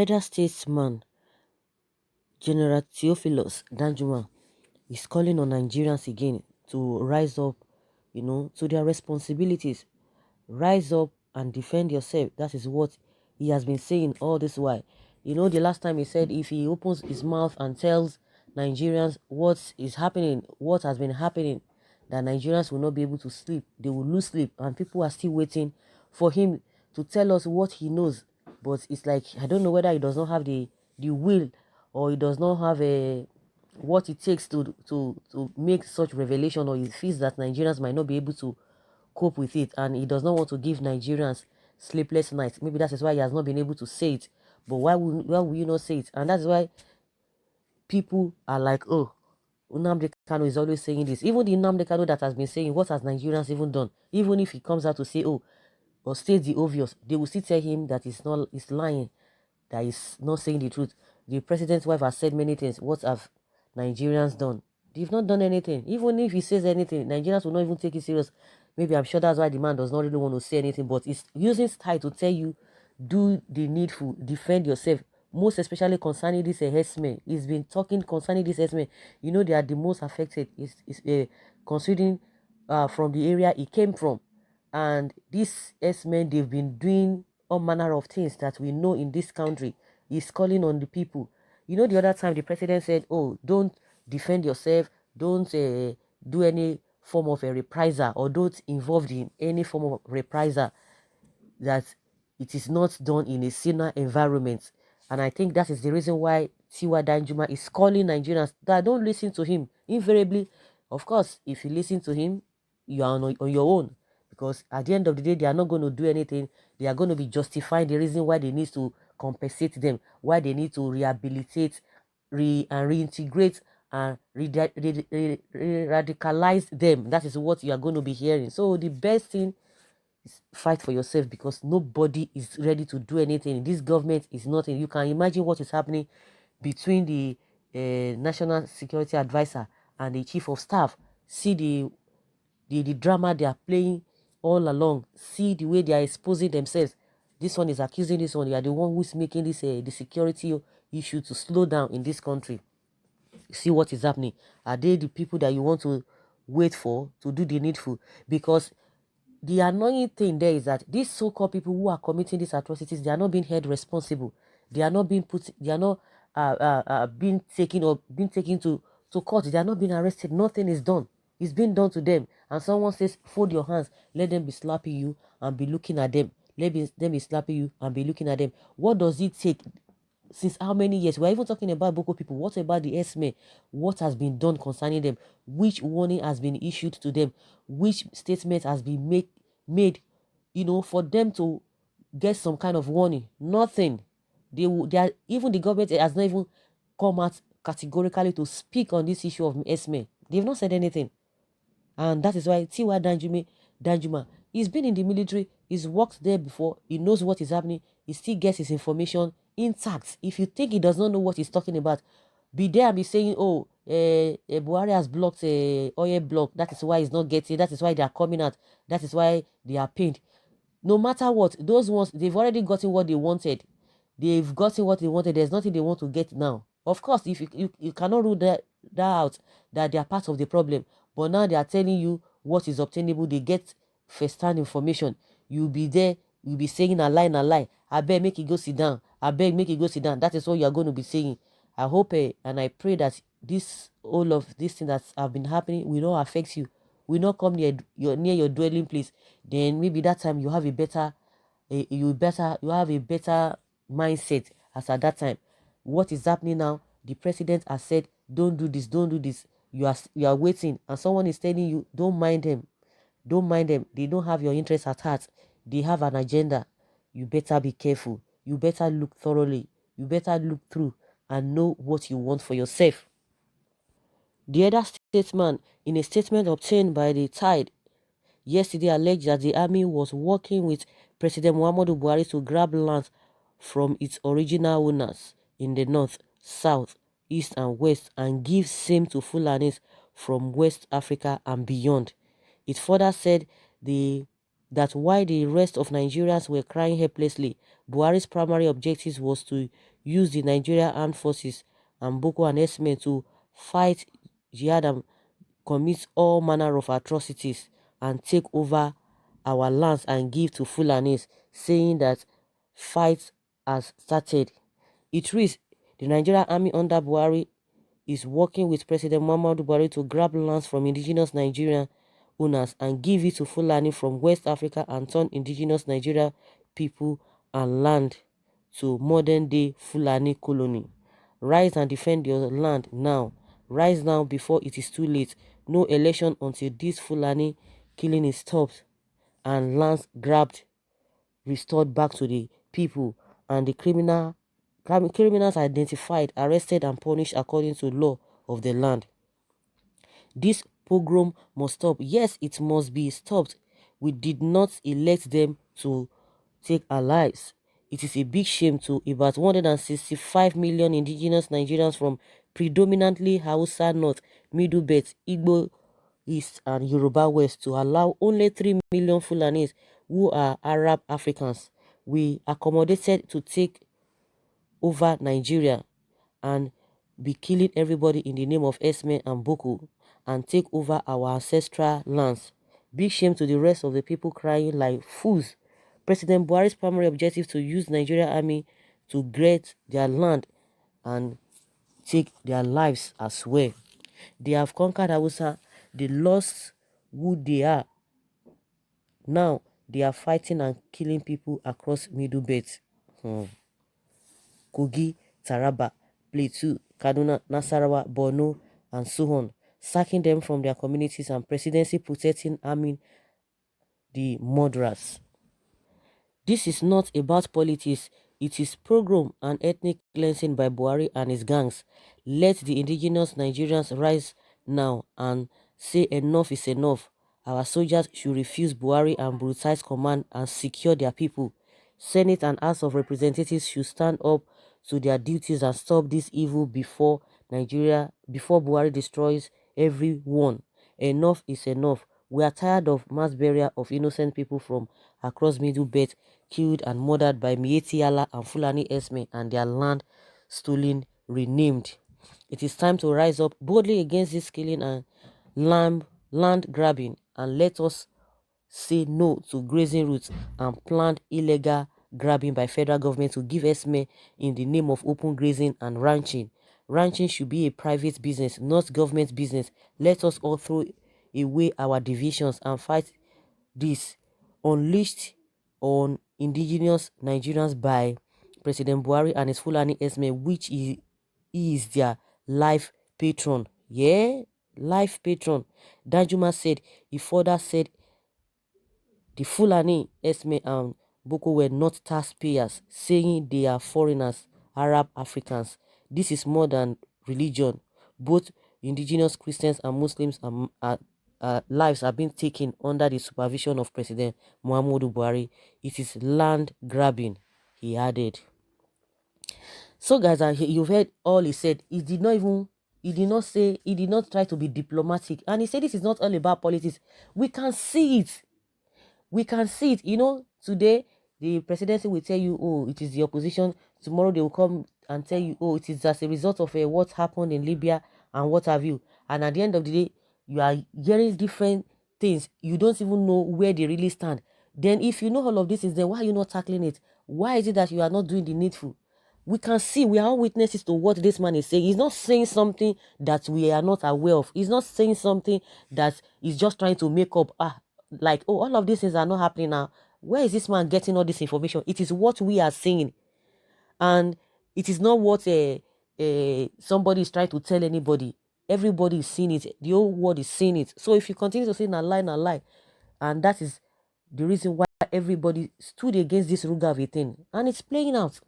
elder statesman General Theophilus Danjuma is calling on Nigerians again to rise up, to their responsibilities. Rise up and defend yourself. That is what he has been saying all this while. The last time he said if he opens his mouth and tells Nigerians what is happening, what has been happening, that Nigerians will not be able to sleep. They will lose sleep, and people are still waiting for him to tell us what he knows. But it's like I don't know whether he does not have the will, or he does not have a what it takes to make such revelation, or he feels that Nigerians might not be able to cope with it, and he does not want to give Nigerians sleepless nights. Maybe that is why he has not been able to say it. But why will you not say it? And that's why people are like, oh, Nnamdi Kanu is always saying this. Even the Nnamdi Kanu that has been saying, what has Nigerians even done? Even if he comes out to say, oh, or states the obvious, they will still tell him that he's lying, that he's not saying the truth. The president's wife has said many things. What have Nigerians done? They've not done anything. Even if he says anything, Nigerians will not even take it serious. Maybe I'm sure that's why the man does not really want to say anything, but he's using style to tell you, do the needful, defend yourself. Most especially concerning this herdsmen. He's been talking concerning this herdsmen. They are the most affected. Considering from the area he came from. And these herdsmen, they've been doing all manner of things that we know in this country. He's calling on the people. The other time the president said, oh, don't defend yourself, don't do any form of a reprisal, or don't involved in any form of reprisal, that it is not done in a saner environment. And I think that is the reason why Tiwa Danjuma is calling Nigerians that don't listen to him. Invariably, of course, if you listen to him, you are on your own. Because at the end of the day, they are not going to do anything. They are going to be justifying the reason why they need to compensate them, why they need to rehabilitate, and reintegrate, and radicalize them. That is what you are going to be hearing. So the best thing, fight for yourself, because nobody is ready to do anything. This government is nothing. You can imagine what is happening between the national security advisor and the chief of staff. See the drama they are playing all along. See the way they are exposing themselves. This one is accusing this one. You are the one who is making this the security issue to slow down in this country. See what is happening. Are they the people that you want to wait for to do the needful? Because the annoying thing there is that these so-called people who are committing these atrocities, they are not being held responsible. They are not being put. They are not being taken, or being taken to court. They are not being arrested. Nothing is done. It's been done to them. And someone says, "Fold your hands. Let them be slapping you and be looking at them. Them be slapping you and be looking at them." What does it take? Since how many years? We're even talking about Boko people. What about the Esme? What has been done concerning them? Which warning has been issued to them? Which statement has been made, for them to get some kind of warning? Nothing. They are, even the government has not even come out categorically to speak on this issue of Esme. They've not said anything. And that is why Tiwa Danjuma, he's been in the military, he's worked there before, he knows what is happening, he still gets his information intact. If you think he does not know what he's talking about, be there and be saying, oh, Buhari has blocked a oil block, that is why he's not getting, that is why they are coming out, that is why they are pained. No matter what, those ones, they've already gotten what they wanted. They've gotten what they wanted. There's nothing they want to get now. Of course, if you cannot rule that out, that they are part of the problem. But now they are telling you what is obtainable. They get first-hand information. You'll be there. You'll be saying a lie. I beg, make it go sit down. I beg, make it go sit down. That is what you are going to be saying. I hope and I pray that all of these things that have been happening will not affect you. Will not come near your dwelling place. Then maybe that time you have a better, you have a better mindset as at that time. What is happening now? The president has said, don't do this, don't do this. You are waiting, and someone is telling you, don't mind them. Don't mind them. They don't have your interests at heart. They have an agenda. You better be careful. You better look thoroughly. You better look through and know what you want for yourself. The other statesman, in a statement obtained by the Tide yesterday, alleged that the army was working with President Muhammadu Buhari to grab land from its original owners in the north, south, east and west, and give same to Fulanis from West Africa and beyond. It further said that while the rest of Nigerians were crying helplessly, Buhari's primary objective was to use the Nigeria Armed Forces and Boko and S-men to fight jihad and commit all manner of atrocities and take over our lands and give to Fulanis, saying that fight has started. It reads, the Nigerian army under Buhari is working with President Muhammadu Buhari to grab lands from indigenous Nigerian owners and give it to Fulani from West Africa and turn indigenous Nigeria people and land to modern-day Fulani colony. Rise and defend your land now. Rise now before it is too late. No election until this Fulani killing is stopped and lands grabbed restored back to the people and the criminals identified, arrested and punished according to law of the land. This pogrom must stop. Yes, it must be stopped. We did not elect them to take our lives. It is a big shame to about 165 million indigenous Nigerians from predominantly Hausa North, Middle Belt, Igbo East and Yoruba West to allow only 3 million Fulanis who are Arab Africans we accommodated to take over Nigeria and be killing everybody in the name of Esme and Boko and take over our ancestral lands. Big shame to the rest of the people crying like fools. President Buhari's primary objective to use Nigeria army to get their land and take their lives as well. They have conquered Hausa. They lost who they are. Now they are fighting and killing people across Middle Belt. Kogi, Taraba, Plateau, Kaduna, Nasarawa, Borno, and so on, sacking them from their communities and presidency protecting, arming the murderers. This is not about politics, it is pogrom and ethnic cleansing by Buhari and his gangs. Let the indigenous Nigerians rise now and say enough is enough. Our soldiers should refuse Buhari and brutalize command and secure their people. Senate and House of Representatives should stand up to their duties and stop this evil before Buhari destroys everyone. Enough is enough. We are tired of mass burial of innocent people from across Middle Belt killed and murdered by Mieti Allah and Fulani Esme and their land stolen, renamed. It is time to rise up boldly against this killing and land grabbing and let us say no to grazing routes and planned illegal grabbing by federal government to give Esme in the name of open grazing and ranching. Ranching should be a private business, not government business. Let us all throw away our divisions and fight this unleashed on indigenous Nigerians by President Buhari and his Fulani Esme, which is their life patron. Yeah, life patron. Danjuma said, he further said, the Fulani, Esme and Boko were not taxpayers, saying they are foreigners, Arab Africans. This is more than religion. Both indigenous Christians and Muslims lives have been taken under the supervision of President Muhammadu Buhari. It is land grabbing, he added. So guys, you've heard all he said. He did not try to be diplomatic. And he said this is not all about politics. We can see it. We can see it. Today the presidency will tell you, oh, it is the opposition. Tomorrow they will come and tell you, oh, it is as a result of what happened in Libya and what have you. And at the end of the day, you are hearing different things. You don't even know where they really stand. Then if you know all of this is then why are you not tackling it? Why is it that you are not doing the needful? We can see, we are all witnesses to what this man is saying. He's not saying something that we are not aware of. He's not saying something that is just trying to make up, like, oh, all of these things are not happening now. Where is this man getting all this information? It is what we are seeing. And it is not what somebody is trying to tell anybody. Everybody is seeing it. The whole world is seeing it. So if you continue to say na lie, and that is the reason why everybody stood against this Rugavi thing. And it's playing out.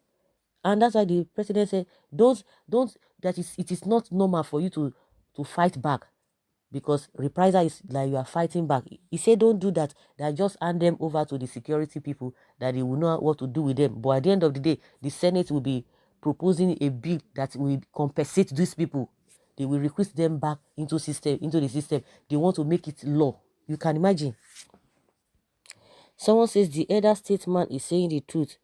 And that's why the president said, it is not normal for you to fight back, because reprisal is like you are fighting back. He said, don't do that. That just hand them over to the security people, that they will know what to do with them. But at the end of the day, the Senate will be proposing a bill that will compensate these people. They will recruit them back into the system. They want to make it law. You can imagine. Someone says the elder statesman is saying the truth.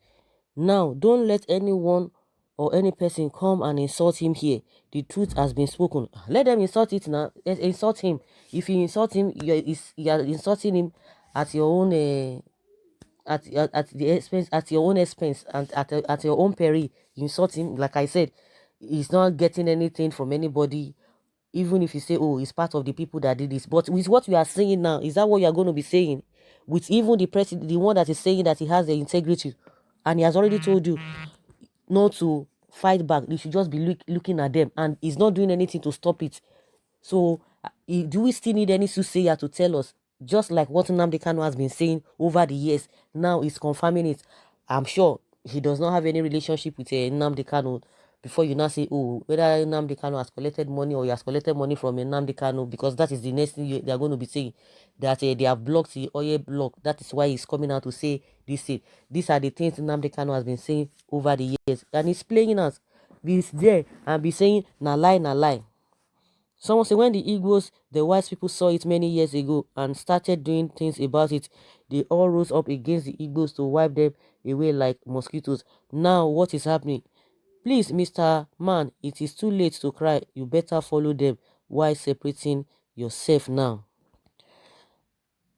Now, don't let anyone or any person come and insult him here, the truth has been spoken. Let them insult it now. Insult him. If you insult him, you are insulting him at your own at the expense, at your own expense, and at your own peril. You insult him. Like I said, he's not getting anything from anybody. Even if you say, oh, it's part of the people that did this. But with what you are saying now, is that what you are going to be saying? With even the president, the one that is saying that he has the integrity, and he has already told you not to fight back. You should just be looking at them, and he's not doing anything to stop it. So, do we still need any soothsayer to tell us? Just like what Nnamdi Kanu has been saying over the years, now he's confirming it. I'm sure he does not have any relationship with Nnamdi Kanu. Before you now say, oh, whether Nnamdi Kanu has collected money or he has collected money from Nnamdi Kanu, because that is the next thing they are going to be saying, that they have blocked the oil block. That is why he's coming out to say this. These are the things Nnamdi Kanu has been saying over the years, and he's playing us. Be there and be saying, na lie, na lie. Someone said when the Igbos, the white people saw it many years ago and started doing things about it, they all rose up against the Igbos to wipe them away like mosquitoes. Now what is happening? Please, Mr. Man, it is too late to cry. You better follow them while separating yourself now.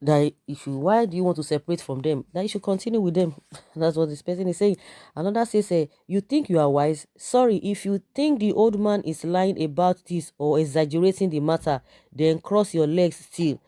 That if you, why do you want to separate from them? That you should continue with them. That's what this person is saying. Another says, you think you are wise? Sorry, if you think the old man is lying about this or exaggerating the matter, then cross your legs still.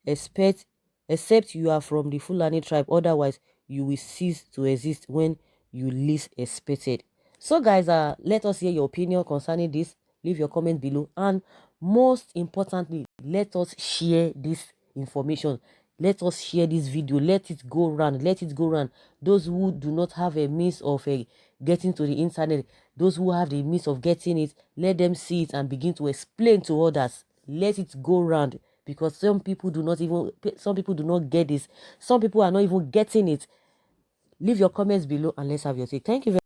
Except you are from the Fulani tribe. Otherwise, you will cease to exist when you least expect it. So guys, let us hear your opinion concerning this. Leave your comment below, and most importantly, let us share this information. Let us share this video. Let it go round. Let it go round. Those who do not have a means of getting to the internet, those who have the means of getting it, let them see it and begin to explain to others. Let it go round, because some people do not get this. Some people are not even getting it. Leave your comments below and let's have your take. Thank you very